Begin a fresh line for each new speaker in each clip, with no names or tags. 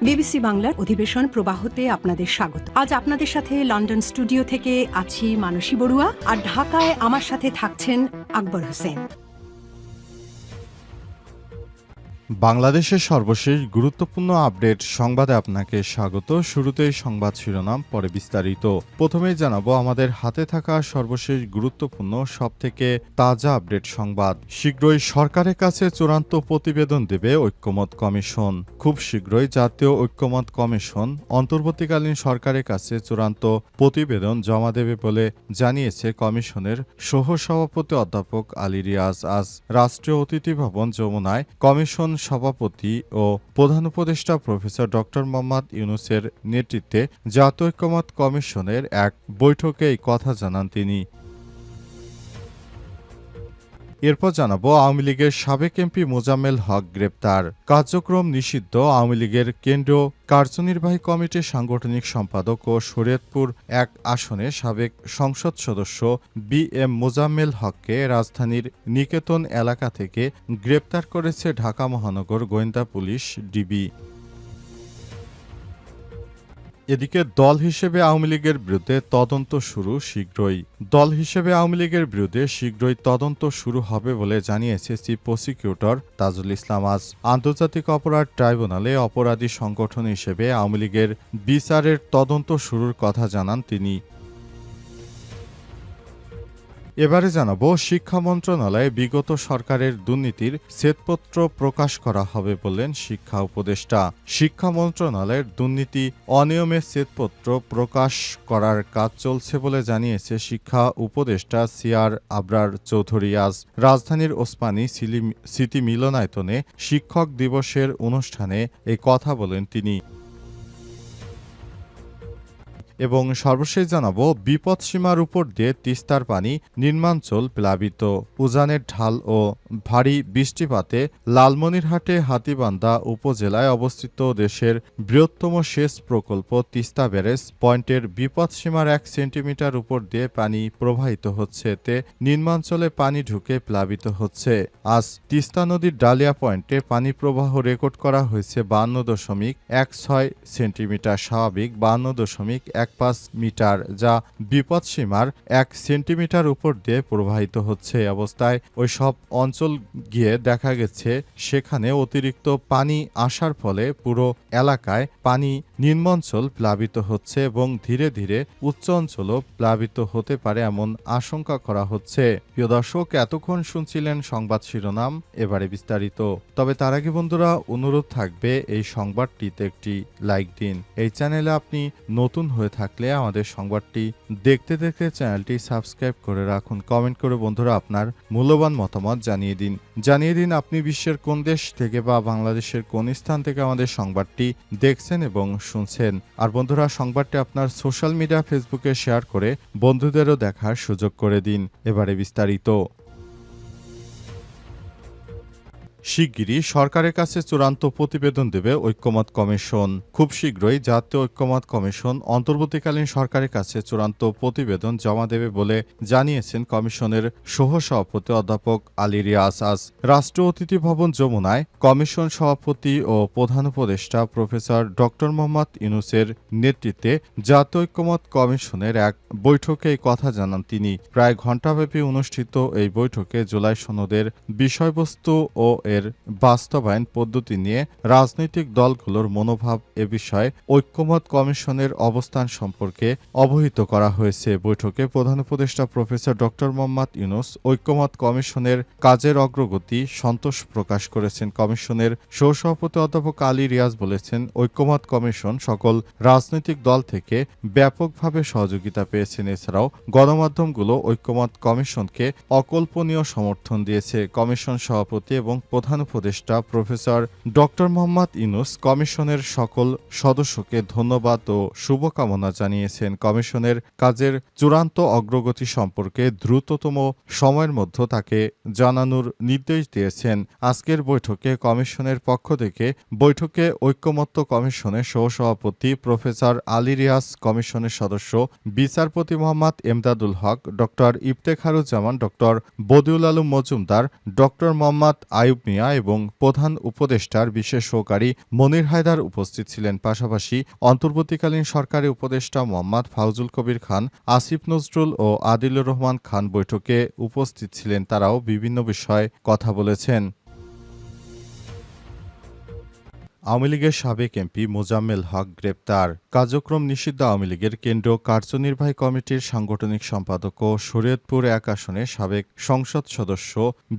BBC বাংলার অধিবেশন প্রবাহতে আপনাদের স্বাগত। আজ আপনাদের সাথে লন্ডন স্টুডিও থেকে আছি মানসী বড়ুয়া, আর ঢাকায় আমার সাথে থাকছেন আকবর হোসেন।
বাংলাদেশের সর্বশেষ গুরুত্বপূর্ণ আপডেট সংবাদে আপনাকে স্বাগত। শুরুতেই সংবাদ শিরোনাম, পরে বিস্তারিত। প্রথমেই জানাবো আমাদের হাতে থাকা সর্বশেষ গুরুত্বপূর্ণ সবথেকে তাজা আপডেট সংবাদ। শীঘ্রই সরকারের কাছে চূড়ান্ত প্রতিবেদন দেবে ঐক্যমত কমিশন। খুব শীঘ্রই জাতীয় ঐক্যমত কমিশন অন্তর্বর্তীকালীন সরকারের কাছে চূড়ান্ত প্রতিবেদন জমা দেবে বলে জানিয়েছে কমিশনের সহসভাপতি অধ্যাপক আলী রিয়াজ। আজ রাষ্ট্রীয় অতিথি ভবন যমুনায় কমিশন সভাপতি ও প্রধান উপদেষ্টা প্রফেসর ড মোহাম্মদ ইউনূসের নেতৃত্বে জাতীয় ঐক্যমত কমিশনের এক বৈঠকে এই কথা জানান তিনি। এরপর জানাবো আওয়ামী লীগের সাবেক এমপি মোজাম্মেল হক গ্রেপ্তার। কার্যক্রম নিষিদ্ধ আওয়ামী লীগের কেন্দ্রীয় কার্যনির্বাহী কমিটির সাংগঠনিক সম্পাদক ও শরীয়তপুর এক আসনে সাবেক সংসদ সদস্য বি এম মোজাম্মেল হককে রাজধানীর নিকেতন এলাকা থেকে গ্রেপ্তার করেছে ঢাকা মহানগর গোয়েন্দা পুলিশ ডিবি। এদিকে দল হিসেবে আওয়ামী লীগের বিরুদ্ধে তদন্ত শুরু শীঘ্রই। দল হিসেবে আওয়ামী লীগের বিরুদ্ধে শীঘ্রই তদন্ত শুরু হবে বলে জানিয়েছে চিফ প্রসিকিউটর তাজুল ইসলাম। আজ আন্তর্জাতিক অপরাধ ট্রাইব্যুনালে অপরাধী সংগঠন হিসেবে আওয়ামী লীগের বিচারের তদন্ত শুরুর কথা জানান তিনি। এবারে জানাবো শিক্ষা মন্ত্রণালয়ে বিগত সরকারের দুর্নীতির শ্বেতপত্র প্রকাশ করা হবে বললেন শিক্ষা উপদেষ্টা। শিক্ষা মন্ত্রণালয়ের দুর্নীতি অনিয়মের শ্বেতপত্র প্রকাশ করার কাজ চলছে বলে জানিয়েছে শিক্ষা উপদেষ্টা সিআর আবরার চৌধুরী। আজ রাজধানীর ওসমানী স্মৃতি মিলনায়তনে শিক্ষক দিবসের অনুষ্ঠানে এই কথা বলেন তিনি। এবং সর্বশেষ জানাবো বিপদসীমার উপর দিয়ে তিস্তার পানি, নিম্নাঞ্চল প্লাবিত। উজানের ঢাল ও ভারী বৃষ্টিপাতে লালমনিরহাটে হাতীবান্ধা উপজেলায় অবস্থিত দেশের বৃহত্তম সেচ প্রকল্প তিস্তা ব্যারেজ পয়েন্টের বিপদসীমার 1 সেন্টিমিটার উপর দিয়ে পানি প্রবাহিত হচ্ছে। এতে নিম্নাঞ্চলে পানি ঢুকে প্লাবিত হচ্ছে। আজ তিস্তা নদীর ডালিয়া পয়েন্টে পানি প্রবাহ রেকর্ড করা হয়েছে 52.16 সেন্টিমিটার, স্বাভাবিক 52.15 মিটার, যা বিপদসীমার 1 সেন্টিমিটার উপর দিয়ে প্রবাহিত হচ্ছে। অবস্থায় ওই সব অঞ্চল গিয়ে দেখা গেছে সেখানে অতিরিক্ত পানি আসার ফলে পুরো এলাকায় পানি নিম্নাঞ্চল প্লাবিত হচ্ছে এবং ধীরে ধীরে উচ্চ অঞ্চলও প্লাবিত হতে পারে এমন আশঙ্কা করা হচ্ছে। প্রিয় দর্শক, এতক্ষণ শুনছিলেন সংবাদ শিরোনাম, এবারে বিস্তারিত। তবে তার আগে বন্ধুরা, অনুরোধ থাকবে এই সংবাদটিতে একটি লাইক দিন। এই চ্যানেলে আপনি নতুন হয়ে থাকলে আমাদের সংবাদটি দেখতে দেখতে চ্যানেলটি সাবস্ক্রাইব করে রাখুন। কমেন্ট করে বন্ধুরা আপনার মূল্যবান মতামত জানিয়ে দিন আপনি বিশ্বের কোন দেশ থেকে বা বাংলাদেশের কোন স্থান থেকে আমাদের সংবাদটি দেখছেন এবং শুনছেন। আর বন্ধুরা, সংবাদটি আপনার সোশ্যাল মিডিয়া ফেসবুকে শেয়ার করে বন্ধুদেরও দেখার সুযোগ করে দিন। এবারে বিস্তারিত। শিগগিরই সরকারের কাছে চূড়ান্ত প্রতিবেদন দেবে ঐক্যমত কমিশন। খুব শীঘ্রই জাতীয় ঐক্যমত কমিশন অন্তর্বর্তীকালীন সরকারের কাছে চূড়ান্ত প্রতিবেদন জমা দেবে বলে জানিয়েছেন কমিশনের সহসভাপতি অধ্যাপক আলী রিয়াজ। আজ রাষ্ট্রীয় অতিথি ভবন যমুনায় কমিশন সভাপতি ও প্রধান উপদেষ্টা প্রফেসর ড মোহাম্মদ ইউনূসের নেতৃত্বে জাতীয় ঐক্যমত কমিশনের এক বৈঠকে এই কথা জানান তিনি। প্রায় ঘণ্টাব্যাপী অনুষ্ঠিত এই বৈঠকে জুলাই সনদের বিষয়বস্তু ও এর বাস্তবায়ন পদ্ধতি নিয়ে রাজনৈতিক দলগুলোর মনোভাব এ বিষয়ে ঐক্যমত কমিশনের অবস্থান সম্পর্কে অবহিত করা হয়েছে। বৈঠকে প্রধান উপদেষ্টা প্রফেসর ড মোহাম্মদ ইউনূস ঐক্যমত কমিশনের কাজের অগ্রগতি সন্তোষ প্রকাশ করেছেন। কমিশনের সহসভাপতি অধ্যাপক আলী রিয়াজ বলেছেন, ঐক্যমত কমিশন সকল রাজনৈতিক দল থেকে ব্যাপকভাবে সহযোগিতা পেয়েছেন। এছাড়াও গণমাধ্যমগুলো ঐক্যমত কমিশনকে অকল্পনীয় সমর্থন দিয়েছে। কমিশন সভাপতি এবং প্রধান উপদেষ্টা প্রফেসর ড মোহাম্মদ ইউনূস কমিশনের সকল সদস্যকে ধন্যবাদ ও শুভকামনা জানিয়েছেন। কমিশনের কাজের চূড়ান্ত অগ্রগতি সম্পর্কে দ্রুততম সময়ের মধ্যে তাকে জানানোর নির্দেশ দিয়েছেন। আজকের বৈঠকে কমিশনের পক্ষ থেকে বৈঠকে ঐক্যমত্য কমিশনের সহসভাপতি প্রফেসর আলী রিয়াজ, কমিশনের সদস্য বিচারপতি মোহাম্মদ এমদাদুল হক, ড ইফতেখারুজ্জামান, ড বদিউল আলম মজুমদার, ড মোহাম্মদ আইয়ুব মিয়া এবং প্রধান উপদেষ্টার বিশেষ সহকারী মনির হায়দার উপস্থিত ছিলেন। পাশাপাশি অন্তর্বর্তীকালীন সরকারি উপদেষ্টা মোহাম্মদ ফাউজুল কবির খান, আসিফ নজরুল ও আদিলুর রহমান খান বৈঠকে উপস্থিত ছিলেন। তারাও বিভিন্ন বিষয়ে কথা বলেছেন। আওয়ামী লীগের সাবেক এমপি মোজাম্মেল হক গ্রেপ্তার। কার্যক্রম নিষিদ্ধ আওয়ামী লীগের কেন্দ্রীয় কার্যনির্বাহী কমিটির সাংগঠনিক সম্পাদক ও শরীয়তপুর ১ আসনের সাবেক সংসদ সদস্য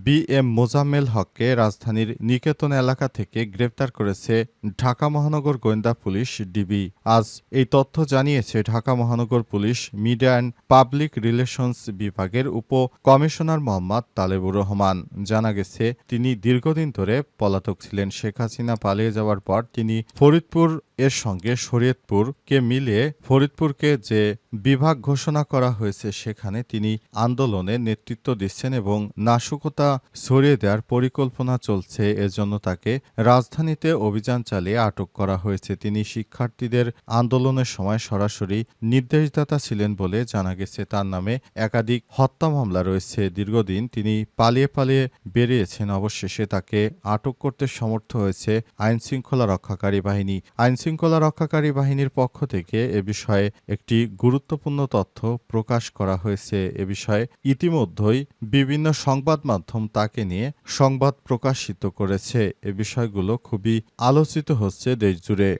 বি এম মোজাম্মেল হককে রাজধানীর নিকেতন এলাকা থেকে গ্রেপ্তার করেছে ঢাকা মহানগর গোয়েন্দা পুলিশ ডিবি। আজ এই তথ্য জানিয়েছে ঢাকা মহানগর police media and public relations বিভাগের উপ কমিশনার মোহাম্মদ তালেবুর রহমান। জানা গেছে, তিনি দীর্ঘদিন ধরে পলাতক ছিলেন। শেখ হাসিনা পালিয়ে যাওয়ার পর তিনি ফরিদপুর এর সঙ্গে শরীয়তপুরকে মিলিয়ে ফরিদপুরকে যে বিভাগ ঘোষণা করা হয়েছে সেখানে তিনি আন্দোলনে নেতৃত্ব দিচ্ছেন এবং নাশকতা ছড়িয়ে দেওয়ার পরিকল্পনা চলছে। এজন্য তাকে রাজধানীতে অভিযান চালিয়ে আটক করা হয়েছে। তিনি শিক্ষার্থীদের আন্দোলনের সময় সরাসরি নির্দেশদাতা ছিলেন বলে জানা গেছে। তার নামে একাধিক হত্যা মামলা রয়েছে। দীর্ঘদিন তিনি পালিয়ে বেরিয়েছেন। অবশেষে তাকে আটক করতে সমর্থ হয়েছে আইনশৃঙ্খলা রক্ষাকারী বাহিনী। আইনশৃঙ্খলা রক্ষাকারী বাহিনীর পক্ষ থেকে এ বিষয়ে একটি গুরুত্বপূর্ণ তথ্য প্রকাশ করা হয়েছে। এ বিষয়ে ইতিমধ্যেই বিভিন্ন সংবাদ মাধ্যম তাকে নিয়ে সংবাদ প্রকাশিত করেছে। এ বিষয়গুলো খুবই আলোচিত হচ্ছে দেশজুড়ে।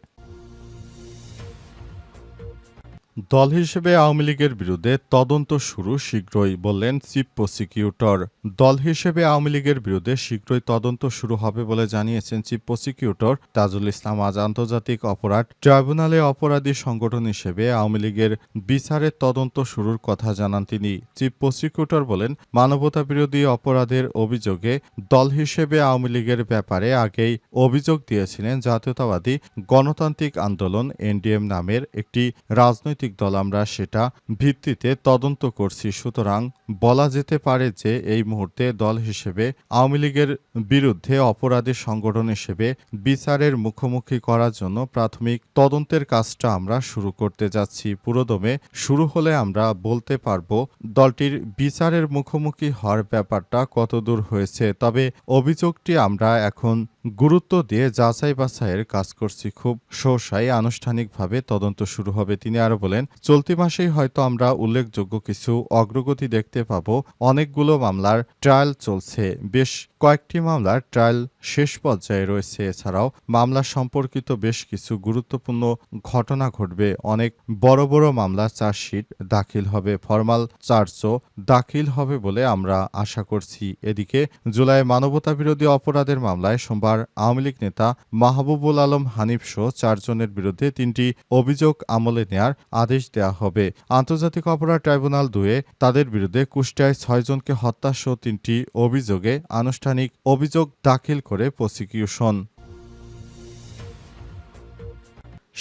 দল হিসেবে আওয়ামী লীগের বিরুদ্ধে তদন্ত শুরু শীঘ্রই, বললেন চিফ প্রসিকিউটর। দল হিসেবে আওয়ামী লীগের বিরুদ্ধে শীঘ্রই তদন্ত শুরু হবে বলে জানিয়েছেন চিফ প্রসিকিউটর তাজুল ইসলাম। আজ আন্তর্জাতিক অপরাধ ট্রাইব্যুনালে অপরাধী সংগঠন হিসেবে আওয়ামী লীগের বিচারের তদন্ত শুরুর কথা জানান তিনি। চিফ প্রসিকিউটর বলেন, মানবতাবিরোধী অপরাধের অভিযোগে দল হিসেবে আওয়ামী লীগের ব্যাপারে আগেই অভিযোগ দিয়েছিলেন জাতীয়তাবাদী গণতান্ত্রিক আন্দোলন এনডিএম নামের একটি রাজনৈতিক দল। আমরা সেটা ভিত্তিতে তদন্ত করছি। সুতরাং বলা যেতে পারে যে এই মুহূর্তে দল হিসেবে আওয়ামী লীগের বিরুদ্ধে অপরাধী সংগঠন হিসেবে বিচারের মুখোমুখি করার জন্য প্রাথমিক তদন্তের কাজটা আমরা শুরু করতে যাচ্ছি। পুরোদমে শুরু হলে আমরা বলতে পারবো দলটির বিচারের মুখোমুখি হওয়ার ব্যাপারটা কতদূর হয়েছে। তবে অভিযোগটি আমরা এখন গুরুত্ব দিয়ে যাচাই বাছাইয়ের কাজ করছি। খুব সহসাই আনুষ্ঠানিকভাবে তদন্ত শুরু হবে। তিনি আরো বলেন, চলতি মাসেই হয়তো আমরা উল্লেখযোগ্য কিছু অগ্রগতি দেখতে পাব। অনেকগুলো মামলার ট্রায়াল চলছে, বেশ কয়েকটি মামলার ট্রায়াল শেষ পর্যায়ে রয়েছে। এছাড়াও মামলা সম্পর্কিত বেশ কিছু গুরুত্বপূর্ণ ঘটনা ঘটবে। অনেক বড় মামলা চার্জশিট দাখিল হবে, ফরমাল চার্জও দাখিল হবে বলে আমরা আশা করছি। এদিকে জুলাই মানবতাবিরোধী অপরাধের মামলায় সোমবার আওয়ামী লীগ নেতা মাহবুবুল আলম হানিফ সহ 4 জনের বিরুদ্ধে 3টি অভিযোগ আমলে নেয়ার আদেশ দেওয়া হবে। আন্তর্জাতিক অপরাধ ট্রাইব্যুনাল 2 তাদের বিরুদ্ধে কুষ্টিয়ায় 6 জনকে হত্যাসহ 3টি অভিযোগে আনুষ্ঠানিক অভিযোগ দাখিল করে প্রসিকিউশন।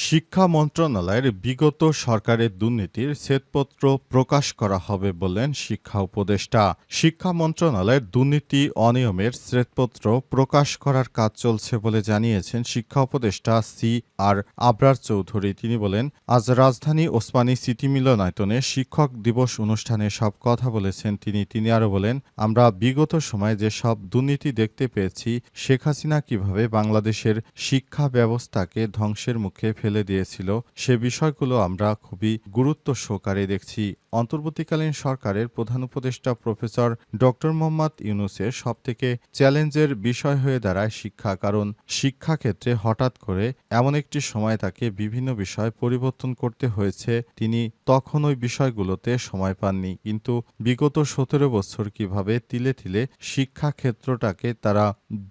শিক্ষা মন্ত্রণালয়ের বিগত সরকারের দুর্নীতির শ্বেতপত্র প্রকাশ করা হবে বললেন শিক্ষা উপদেষ্টা। শিক্ষা মন্ত্রণালয়ের দুর্নীতি অনিয়মের শ্বেতপত্র প্রকাশ করার কাজ চলছে বলে জানিয়েছেন শিক্ষা উপদেষ্টা সি আর আবরার চৌধুরী। তিনি বলেন, আজ রাজধানী ওসমানী সিটি মিলনায়তনে শিক্ষক দিবস অনুষ্ঠানে সব কথা বলেছেন তিনি আরো বলেন, আমরা বিগত সময়ে যে সব দুর্নীতি দেখতে পেয়েছি, শেখ হাসিনা কিভাবে বাংলাদেশের শিক্ষা ব্যবস্থাকে ধ্বংসের মুখে ফেলে দিয়েছিল, সে বিষয়গুলো আমরা খুবই গুরুত্ব সহকারে দেখছি। অন্তর্বর্তীকালীন সরকারের প্রধান উপদেষ্টা প্রফেসর ডক্টর মোহাম্মদ ইউনূসের সবথেকে চ্যালেঞ্জের বিষয় হয়ে দাঁড়ায় শিক্ষা। কারণ শিক্ষাক্ষেত্রে হঠাৎ করে এমন একটি সময় তাকে বিভিন্ন বিষয় পরিবর্তন করতে হয়েছে। তিনি তখন ওই বিষয়গুলোতে সময় পাননি। কিন্তু বিগত 17 বছর কিভাবে তিলে তিলে শিক্ষাক্ষেত্রটাকে তারা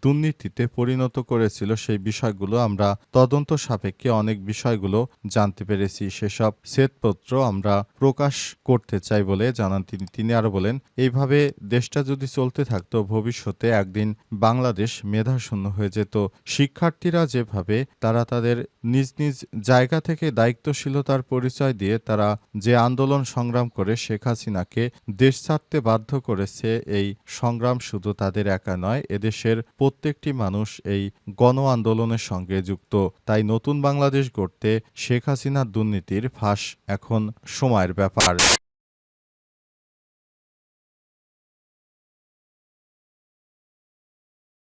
দুর্নীতিতে পরিণত করেছিল, সেই বিষয়গুলো আমরা তদন্ত সাপেক্ষে অনেক বিষয়গুলো জানতে পেরেছি। সেসব শ্বেতপত্র আমরা প্রকাশ করতে চাই বলে জানান তিনি আরো বলেন, এইভাবে দেশটা যদি চলতে থাকতো, ভবিষ্যতে একদিন বাংলাদেশ মেধাশূন্য হয়ে যেত। শিক্ষার্থীরা যেভাবে তারা তাদের নিজ নিজ জায়গা থেকে দায়িত্বশীলতার পরিচয় দিয়ে তারা যে আন্দোলন সংগ্রাম করে শেখ হাসিনাকে দেশ ছাড়তে বাধ্য করেছে, এই সংগ্রাম শুধু তাদের একা নয়, এদেশের প্রত্যেকটি মানুষ এই গণ আন্দোলনের সঙ্গে যুক্ত। তাই নতুন বাংলাদেশ গড়তে শেখ হাসিনার দুর্নীতির ফাঁস এখন সময়ের ব্যাপার।